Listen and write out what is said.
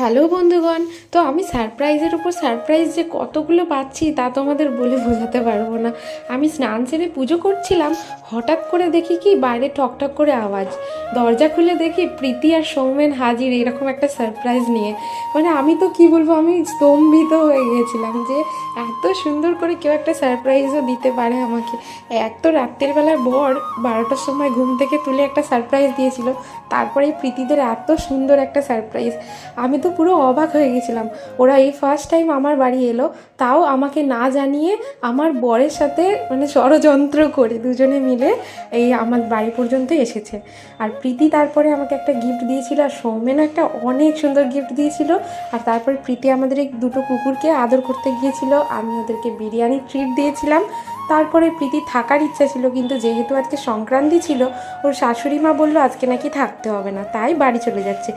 Hello বন্ধুগণ। তো আমি সারপ্রাইজের উপর সারপ্রাইজ যে কতগুলো পাচ্ছি তা তোমাদের বলে বোঝাতে পারবো না। আমি স্নান সেরে পুজো করছিলাম, হঠাৎ করে দেখি কি বাইরে ঠকঠক করে আওয়াজ, দরজা খুলে দেখি প্রীতি আর সৌমেন হাজির এরকম একটা সারপ্রাইজ নিয়ে। মানে আমি তো কি বলবো, আমি স্তম্ভিত হয়ে গিয়েছিলাম যে এত সুন্দর করে কেউ একটা সারপ্রাইজও দিতে পারে আমাকে। এক তো রাত্রের বেলার বর 12টার সময় ঘুম থেকে তুলে একটা সারপ্রাইজ দিয়েছিল, তারপরে প্রীতিদের এত সুন্দর একটা সারপ্রাইজ। আমি তো পুরো অবাক হয়ে গেছিলাম। ওরা এই ফার্স্ট টাইম আমার বাড়ি এলো, তাও আমাকে না জানিয়ে আমার বরের সাথে মানে ষড়যন্ত্র করে দুজনে মিলে এই আমার বাড়ি পর্যন্ত এসেছে। আর প্রীতি তারপরে আমাকে একটা গিফট দিয়েছিল, আর সৌমেনও একটা অনেক সুন্দর গিফট দিয়েছিল। আর তারপরে প্রীতি আমাদের এই দুটো কুকুরকে আদর করতে গিয়েছিল, আমি ওদেরকে বিরিয়ানি ট্রিট দিয়েছিলাম। তারপরে প্রীতি থাকার ইচ্ছা ছিল, কিন্তু যেহেতু আজকে সংক্রান্তি ছিল, ওর শাশুড়ি মা বললো আজকে নাকি থাকতে হবে না, তাই বাড়ি চলে যাচ্ছে।